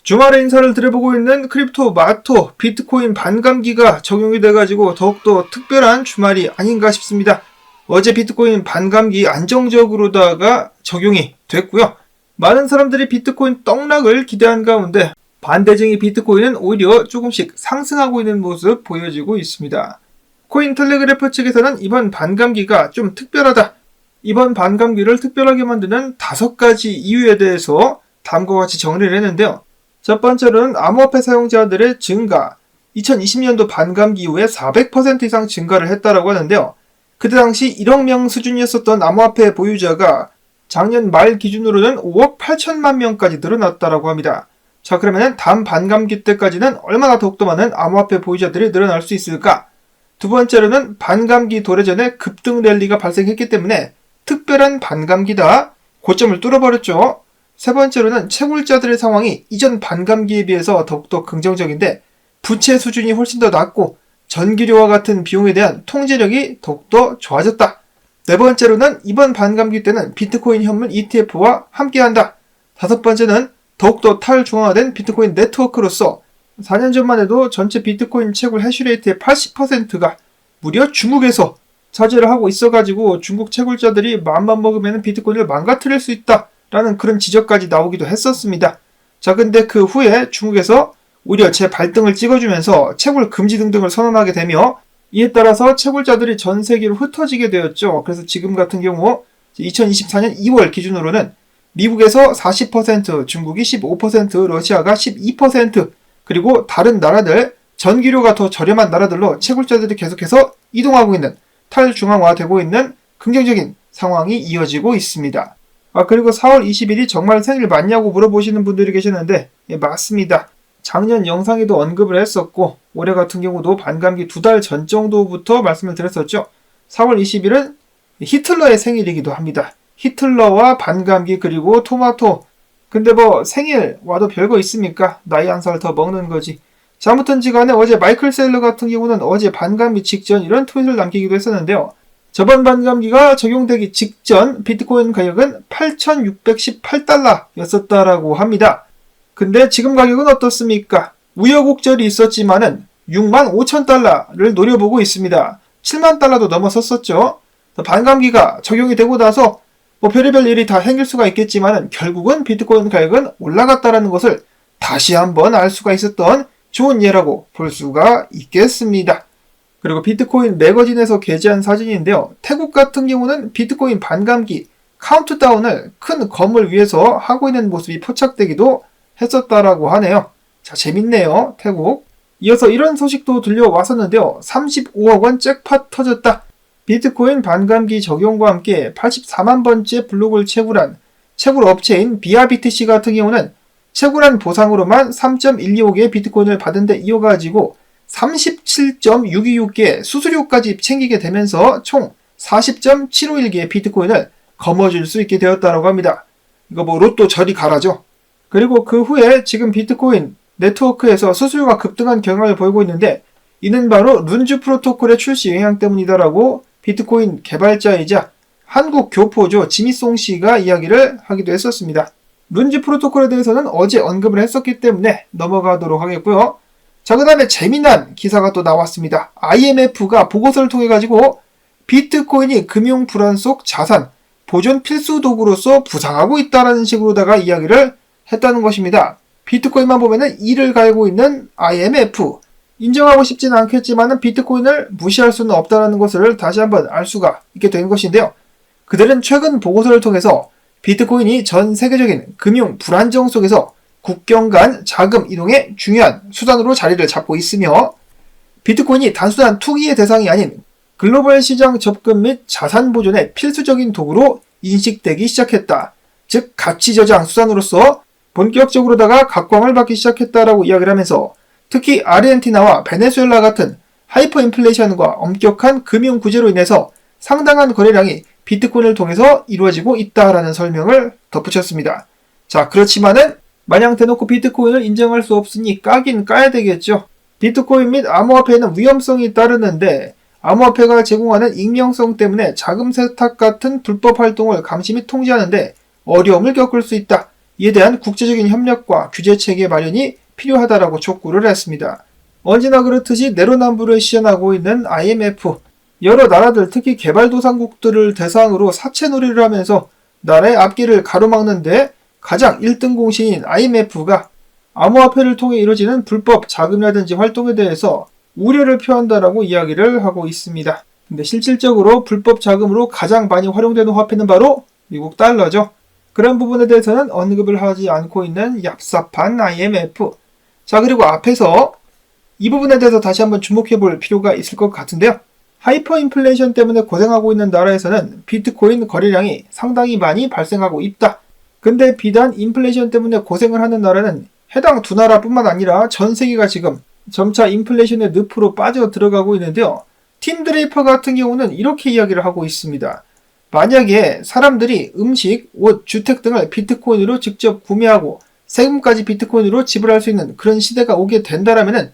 주말에 인사를 드려보고 있는 크립토 마토 비트코인 반감기가 적용이 돼가지고 더욱더 특별한 주말이 아닌가 싶습니다. 어제 비트코인 반감기 안정적으로다가 적용이 됐고요. 많은 사람들이 비트코인 떡락을 기대한 가운데 반대쟁이 비트코인은 오히려 조금씩 상승하고 있는 모습 보여지고 있습니다. 코인텔레그래프 측에서는 이번 반감기가 좀 특별하다. 이번 반감기를 특별하게 만드는 5가지 이유에 대해서 다음과 같이 정리를 했는데요. 첫 번째로는 암호화폐 사용자들의 증가. 2020년도 반감기 이후에 400% 이상 증가를 했다라고 하는데요. 그때 당시 1억 명 수준이었었던 암호화폐 보유자가 작년 말 기준으로는 5억 8천만 명까지 늘어났다라고 합니다. 자, 그러면 다음 반감기 때까지는 얼마나 더욱더 많은 암호화폐 보유자들이 늘어날 수 있을까? 두 번째로는 반감기 도래 전에 급등 랠리가 발생했기 때문에 특별한 반감기다. 고점을 뚫어버렸죠. 세 번째로는 채굴자들의 상황이 이전 반감기에 비해서 더욱더 긍정적인데 부채 수준이 훨씬 더 낮고 전기료와 같은 비용에 대한 통제력이 더욱더 좋아졌다. 네 번째로는 이번 반감기 때는 비트코인 현물 ETF와 함께한다. 다섯 번째는 더욱더 탈중앙화된 비트코인 네트워크로서 4년 전만 해도 전체 비트코인 채굴 해시레이트의 80%가 무려 중국에서 차지를 하고 있어가지고 중국 채굴자들이 마음만 먹으면 비트코인을 망가뜨릴 수 있다라는 그런 지적까지 나오기도 했었습니다. 자, 근데 그 후에 중국에서 오히려 재발등을 찍어주면서 채굴 금지 등등을 선언하게 되며 이에 따라서 채굴자들이 전 세계로 흩어지게 되었죠. 그래서 지금 같은 경우 2024년 2월 기준으로는 미국에서 40%, 중국이 15%, 러시아가 12%, 그리고 다른 나라들, 전기료가 더 저렴한 나라들로 채굴자들이 계속해서 이동하고 있는, 탈중앙화되고 있는 긍정적인 상황이 이어지고 있습니다. 그리고 4월 20일이 정말 생일 맞냐고 물어보시는 분들이 계시는데, 예, 맞습니다. 작년 영상에도 언급을 했었고 올해 같은 경우도 반감기 2달 전 정도부터 말씀을 드렸었죠. 4월 20일은 히틀러의 생일이기도 합니다. 히틀러와 반감기 그리고 토마토. 근데 뭐 생일 와도 별거 있습니까? 나이 한 살 더 먹는 거지. 자, 아무튼지 간에 어제 마이클 셀러 같은 경우는 어제 반감기 직전 이런 트윗을 남기기도 했었는데요. 저번 반감기가 적용되기 직전 비트코인 가격은 8,618달러였었다라고 합니다. 근데 지금 가격은 어떻습니까? 우여곡절이 있었지만은 65,000달러를 노려보고 있습니다. 7만 달러도 넘어섰었죠. 반감기가 적용이 되고 나서 뭐 별의별 일이 다 생길 수가 있겠지만은 결국은 비트코인 가격은 올라갔다라는 것을 다시 한번 알 수가 있었던 좋은 예라고 볼 수가 있겠습니다. 그리고 비트코인 매거진에서 게재한 사진인데요. 태국 같은 경우는 비트코인 반감기 카운트다운을 큰 건물 위에서 하고 있는 모습이 포착되기도 했었다라고 하네요. 자, 재밌네요. 태국. 이어서 이런 소식도 들려왔었는데요. 35억 원 잭팟 터졌다. 비트코인 반감기 적용과 함께 84만 번째 블록을 채굴한 채굴 업체인 비아비트C 같은 경우는 채굴한 보상으로만 3.125개의 비트코인을 받은 데 이어가지고 37.626개의 수수료까지 챙기게 되면서 총 40.751개의 비트코인을 거머쥘 수 있게 되었다고 합니다. 이거 뭐 로또 저리 가라죠. 그리고 그 후에 지금 비트코인 네트워크에서 수수료가 급등한 경향을 보이고 있는데 이는 바로 룬즈 프로토콜의 출시 영향 때문이다라고 비트코인 개발자이자 한국 교포죠. 지미송 씨가 이야기를 하기도 했었습니다. 룬즈 프로토콜에 대해서는 어제 언급을 했었기 때문에 넘어가도록 하겠고요. 자, 그 다음에 재미난 기사가 또 나왔습니다. IMF가 보고서를 통해 가지고 비트코인이 금융 불안 속 자산 보존 필수 도구로서 부상하고 있다라는 식으로다가 이야기를 했다는 것입니다. 비트코인만 보면은 이를 갈고 있는 IMF. 인정하고 싶지는 않겠지만은 비트코인을 무시할 수는 없다는 것을 다시 한번 알 수가 있게 된 것인데요. 그들은 최근 보고서를 통해서 비트코인이 전 세계적인 금융 불안정 속에서 국경 간 자금 이동의 중요한 수단으로 자리를 잡고 있으며 비트코인이 단순한 투기의 대상이 아닌 글로벌 시장 접근 및 자산 보존의 필수적인 도구로 인식되기 시작했다. 즉 가치 저장 수단으로서 본격적으로다가 각광을 받기 시작했다라고 이야기를 하면서 특히 아르헨티나와 베네수엘라 같은 하이퍼 인플레이션과 엄격한 금융 구제로 인해서 상당한 거래량이 비트코인을 통해서 이루어지고 있다라는 설명을 덧붙였습니다. 자, 그렇지만은 마냥 대놓고 비트코인을 인정할 수 없으니 까긴 까야 되겠죠. 비트코인 및 암호화폐에는 위험성이 따르는데 암호화폐가 제공하는 익명성 때문에 자금 세탁 같은 불법 활동을 감시 및 통제하는데 어려움을 겪을 수 있다. 이에 대한 국제적인 협력과 규제체계 마련이 필요하다라고 촉구를 했습니다. 언제나 그렇듯이 내로남불을 시연하고 있는 IMF, 여러 나라들 특히 개발도상국들을 대상으로 사채놀이를 하면서 나라의 앞길을 가로막는데 가장 1등 공신인 IMF가 암호화폐를 통해 이루어지는 불법 자금이라든지 활동에 대해서 우려를 표한다라고 이야기를 하고 있습니다. 근데 실질적으로 불법 자금으로 가장 많이 활용되는 화폐는 바로 미국 달러죠. 그런 부분에 대해서는 언급을 하지 않고 있는 얍삽한 IMF. 자, 그리고 앞에서 이 부분에 대해서 다시 한번 주목해 볼 필요가 있을 것 같은데요. 하이퍼 인플레이션 때문에 고생하고 있는 나라에서는 비트코인 거래량이 상당히 많이 발생하고 있다. 근데 비단 인플레이션 때문에 고생을 하는 나라는 해당 두 나라뿐만 아니라 전 세계가 지금 점차 인플레이션의 늪으로 빠져 들어가고 있는데요. 팀 드레이퍼 같은 경우는 이렇게 이야기를 하고 있습니다. 만약에 사람들이 음식, 옷, 주택 등을 비트코인으로 직접 구매하고 세금까지 비트코인으로 지불할 수 있는 그런 시대가 오게 된다라면은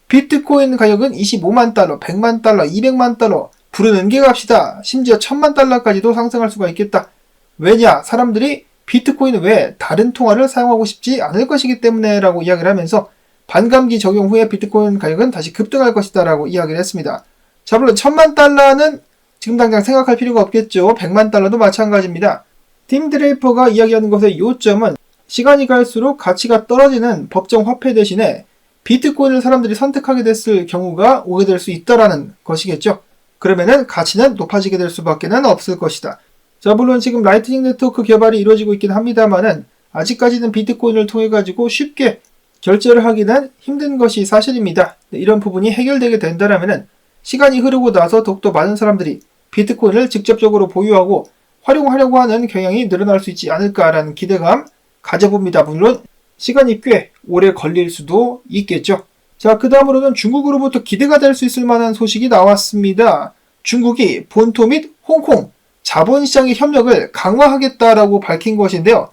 비트코인 가격은 25만 달러, 100만 달러, 200만 달러, 부르는 게 값이다. 심지어 1000만 달러까지도 상승할 수가 있겠다. 왜냐? 사람들이 비트코인 외에 다른 통화를 사용하고 싶지 않을 것이기 때문에 라고 이야기를 하면서 반감기 적용 후에 비트코인 가격은 다시 급등할 것이다 라고 이야기를 했습니다. 자, 물론 1000만 달러는 지금 당장 생각할 필요가 없겠죠. 100만 달러도 마찬가지입니다. 팀 드레이퍼가 이야기하는 것의 요점은 시간이 갈수록 가치가 떨어지는 법정 화폐 대신에 비트코인을 사람들이 선택하게 됐을 경우가 오게 될 수 있다라는 것이겠죠. 그러면은 가치는 높아지게 될 수밖에 없을 것이다. 자, 물론 지금 라이트닝 네트워크 개발이 이루어지고 있긴 합니다만은 아직까지는 비트코인을 통해 가지고 쉽게 결제를 하기는 힘든 것이 사실입니다. 이런 부분이 해결되게 된다면은 시간이 흐르고 나서 더욱더 많은 사람들이 비트코인을 직접적으로 보유하고 활용하려고 하는 경향이 늘어날 수 있지 않을까라는 기대감 가져봅니다. 물론 시간이 꽤 오래 걸릴 수도 있겠죠. 자, 그 다음으로는 중국으로부터 기대가 될 수 있을 만한 소식이 나왔습니다. 중국이 본토 및 홍콩 자본시장의 협력을 강화하겠다라고 밝힌 것인데요.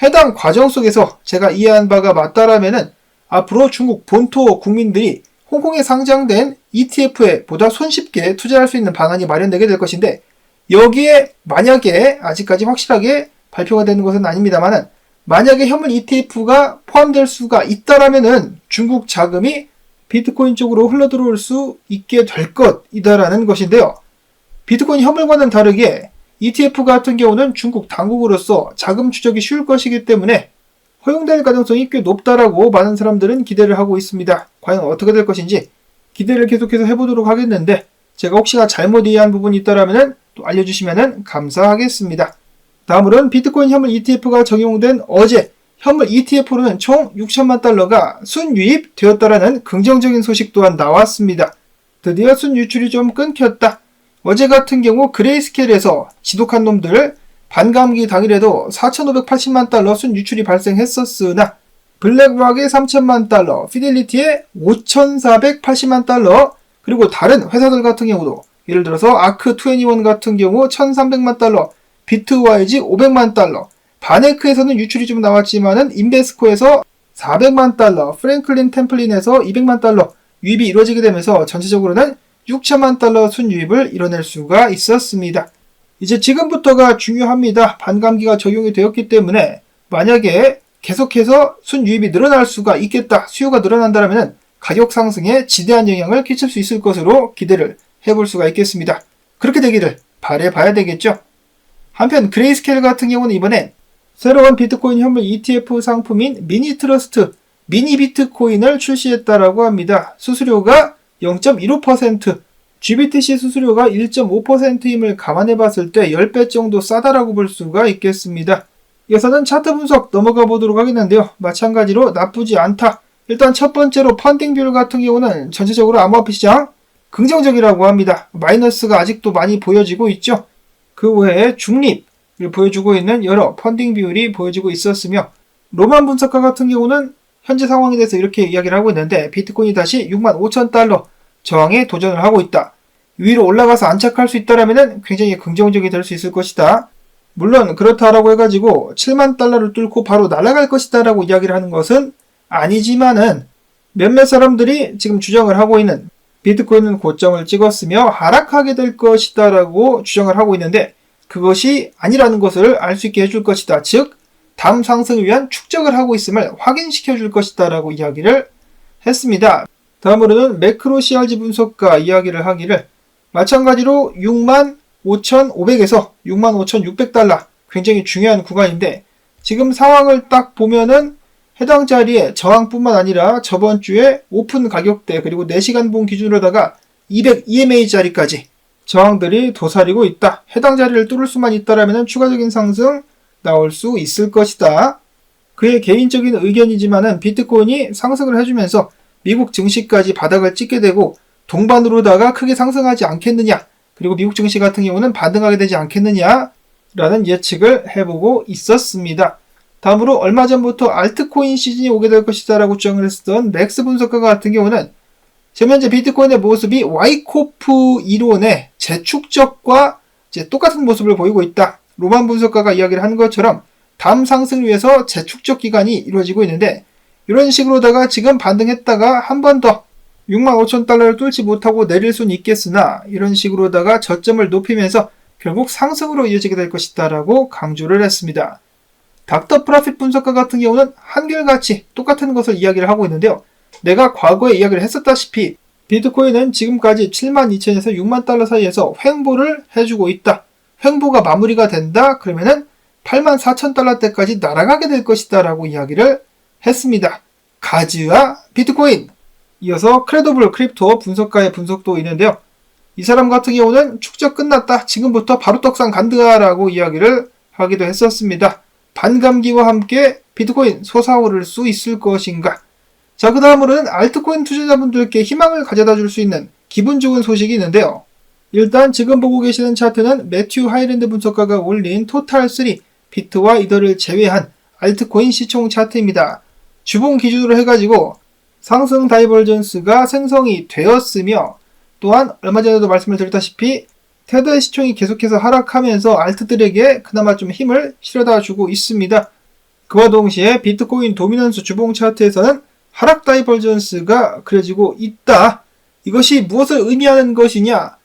해당 과정 속에서 제가 이해한 바가 맞다라면은 앞으로 중국 본토 국민들이 홍콩에 상장된 ETF에 보다 손쉽게 투자할 수 있는 방안이 마련되게 될 것인데 여기에 만약에 아직까지 확실하게 발표가 되는 것은 아닙니다만은 만약에 현물 ETF가 포함될 수가 있다라면은 중국 자금이 비트코인 쪽으로 흘러들어올 수 있게 될 것이다라는 것인데요. 비트코인 현물과는 다르게 ETF 같은 경우는 중국 당국으로서 자금 추적이 쉬울 것이기 때문에 허용될 가능성이 꽤 높다라고 많은 사람들은 기대를 하고 있습니다. 과연 어떻게 될 것인지 기대를 계속해서 해보도록 하겠는데 제가 혹시나 잘못 이해한 부분이 있다라면 또 알려주시면 감사하겠습니다. 다음으로는 비트코인 현물 ETF가 적용된 어제 현물 ETF로는 총 6천만 달러가 순유입 되었다라는 긍정적인 소식 또한 나왔습니다. 드디어 순유출이 좀 끊겼다. 어제 같은 경우 그레이스케일에서 지독한 놈들 반감기 당일에도 4,580만 달러 순유출이 발생했었으나 블랙락의 3천만 달러, 피델리티의 5,480만 달러, 그리고 다른 회사들 같은 경우도 예를 들어서 아크21 같은 경우 1,300만 달러, 비트와이지 500만 달러, 바네크에서는 유출이 좀 나왔지만은 인베스코에서 400만 달러, 프랭클린 템플린에서 200만 달러 유입이 이루어지게 되면서 전체적으로는 6천만 달러 순유입을 이뤄낼 수가 있었습니다. 이제 지금부터가 중요합니다. 반감기가 적용이 되었기 때문에 만약에 계속해서 순유입이 늘어날 수가 있겠다. 수요가 늘어난다면 가격 상승에 지대한 영향을 끼칠 수 있을 것으로 기대를 해볼 수가 있겠습니다. 그렇게 되기를 바라봐야 되겠죠. 한편 그레이스케일 같은 경우는 이번에 새로운 비트코인 현물 ETF 상품인 미니 트러스트, 미니 비트코인을 출시했다라고 합니다. 수수료가 0.15%, GBTC 수수료가 1.5%임을 감안해 봤을 때 10배 정도 싸다라고 볼 수가 있겠습니다. 이어서는 차트 분석 넘어가 보도록 하겠는데요. 마찬가지로 나쁘지 않다. 일단 첫 번째로 펀딩 비율 같은 경우는 전체적으로 암호화폐 시장 긍정적이라고 합니다. 마이너스가 아직도 많이 보여지고 있죠. 그 외에 중립을 보여주고 있는 여러 펀딩 비율이 보여지고 있었으며 로만 분석가 같은 경우는 현재 상황에 대해서 이렇게 이야기를 하고 있는데 비트코인이 다시 65,000달러 저항에 도전을 하고 있다. 위로 올라가서 안착할 수 있다라면 굉장히 긍정적이 될 수 있을 것이다. 물론 그렇다라고 해가지고 7만 달러를 뚫고 바로 날아갈 것이다 라고 이야기를 하는 것은 아니지만은 몇몇 사람들이 지금 주장을 하고 있는 비트코인은 고점을 찍었으며 하락하게 될 것이다 라고 주장을 하고 있는데 그것이 아니라는 것을 알 수 있게 해줄 것이다. 즉 다음 상승을 위한 축적을 하고 있음을 확인시켜 줄 것이다 라고 이야기를 했습니다. 다음으로는 매크로 CRG 분석가 이야기를 하기를 마찬가지로 65,500에서 65,600달러 굉장히 중요한 구간인데 지금 상황을 딱 보면은 해당 자리에 저항뿐만 아니라 저번 주에 오픈 가격대 그리고 4시간 봉 기준으로다가 200 EMA 자리까지 저항들이 도사리고 있다. 해당 자리를 뚫을 수만 있다라면 추가적인 상승 나올 수 있을 것이다. 그의 개인적인 의견이지만은 비트코인이 상승을 해주면서 미국 증시까지 바닥을 찍게 되고 동반으로다가 크게 상승하지 않겠느냐, 그리고 미국 증시 같은 경우는 반등하게 되지 않겠느냐라는 예측을 해보고 있었습니다. 다음으로 얼마 전부터 알트코인 시즌이 오게 될 것이다 라고 주장을 했었던 맥스 분석가 같은 경우는 지금 현재 비트코인의 모습이 와이코프 이론의 재축적과 이제 똑같은 모습을 보이고 있다. 로만 분석가가 이야기를 한 것처럼 다음 상승을 위해서 재축적 기간이 이루어지고 있는데 이런 식으로다가 지금 반등했다가 한 번 더 65,000달러를 뚫지 못하고 내릴 수는 있겠으나 이런 식으로다가 저점을 높이면서 결국 상승으로 이어지게 될 것이다 라고 강조를 했습니다. 닥터 프라핏 분석가 같은 경우는 한결같이 똑같은 것을 이야기를 하고 있는데요. 내가 과거에 이야기를 했었다시피 비트코인은 지금까지 72,000에서 6만 달러 사이에서 횡보를 해주고 있다. 횡보가 마무리가 된다. 그러면은 84,000달러대까지 날아가게 될 것이다 라고 이야기를 했습니다. 가즈와 비트코인. 이어서 크레더블 크립토 분석가의 분석도 있는데요. 이 사람 같은 경우는 축적 끝났다. 지금부터 바로 떡상 간다 라고 이야기를 하기도 했었습니다. 반감기와 함께 비트코인 솟아오를 수 있을 것인가. 자, 그 다음으로는 알트코인 투자자분들께 희망을 가져다 줄 수 있는 기분 좋은 소식이 있는데요. 일단 지금 보고 계시는 차트는 매튜 하이랜드 분석가가 올린 토탈3 비트와 이더를 제외한 알트코인 시총 차트입니다. 주봉 기준으로 해가지고 상승 다이버전스가 생성이 되었으며 또한 얼마 전에도 말씀을 드렸다시피 테더의 시총이 계속해서 하락하면서 알트들에게 그나마 좀 힘을 실어다 주고 있습니다. 그와 동시에 비트코인 도미넌스 주봉 차트에서는 하락 다이버전스가 그려지고 있다. 이것이 무엇을 의미하는 것이냐?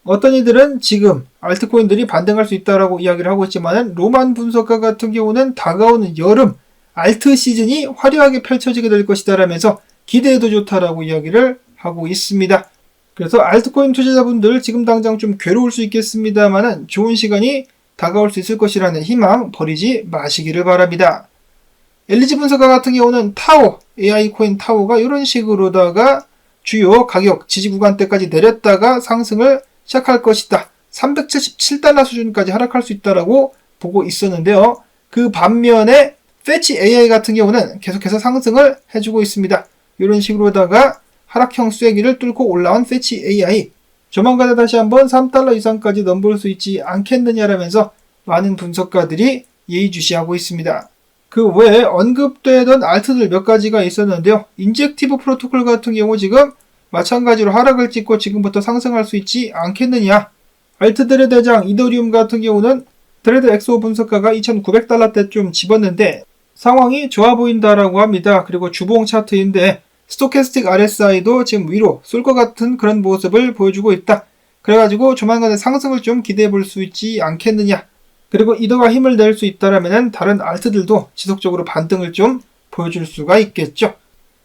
어떤 이들은 지금 알트코인들이 반등할 수 있다라고 이야기를 하고 있지만은 로만 분석가 같은 경우는 다가오는 여름 알트 시즌이 화려하게 펼쳐지게 될 것이다 라면서 기대해도 좋다라고 이야기를 하고 있습니다. 그래서 알트코인 투자자분들 지금 당장 좀 괴로울 수 있겠습니다만은 좋은 시간이 다가올 수 있을 것이라는 희망 버리지 마시기를 바랍니다. LG 분석가 같은 경우는 타오, AI 코인 타오가 이런 식으로다가 주요 가격 지지 구간대까지 내렸다가 상승을 시작할 것이다. 377달러 수준까지 하락할 수 있다라고 보고 있었는데요. 그 반면에 패치 AI 같은 경우는 계속해서 상승을 해주고 있습니다. 이런 식으로다가 하락형 쐐기를 뚫고 올라온 패치 AI. 조만간에 다시 한번 3달러 이상까지 넘볼 수 있지 않겠느냐라면서 많은 분석가들이 예의주시하고 있습니다. 그 외에 언급되던 알트들 몇 가지가 있었는데요. 인젝티브 프로토콜 같은 경우 지금 마찬가지로 하락을 찍고 지금부터 상승할 수 있지 않겠느냐. 알트들의 대장 이더리움 같은 경우는 트레드 엑소 분석가가 2,900달러대 좀 집었는데 상황이 좋아 보인다라고 합니다. 그리고 주봉 차트인데 스토캐스틱 RSI도 지금 위로 쏠 것 같은 그런 모습을 보여주고 있다. 그래가지고 조만간에 상승을 좀 기대해 볼 수 있지 않겠느냐. 그리고 이더가 힘을 낼 수 있다라면 다른 알트들도 지속적으로 반등을 좀 보여줄 수가 있겠죠.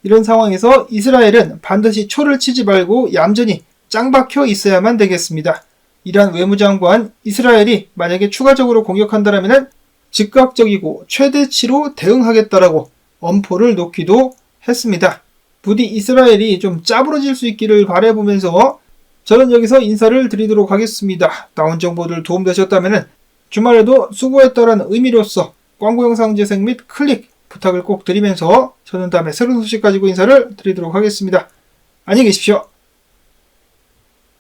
이런 상황에서 이스라엘은 반드시 초를 치지 말고 얌전히 짱 박혀 있어야만 되겠습니다. 이란 외무장관 이스라엘이 만약에 추가적으로 공격한다라면 즉각적이고 최대치로 대응하겠다라고 엄포를 놓기도 했습니다. 부디 이스라엘이 좀 짜부러질 수 있기를 바라보면서 저는 여기서 인사를 드리도록 하겠습니다. 나온 정보들 도움되셨다면 주말에도 수고했다는 의미로서 광고 영상 재생 및 클릭 부탁을 꼭 드리면서 저는 다음에 새로운 소식 가지고 인사를 드리도록 하겠습니다. 안녕히 계십시오.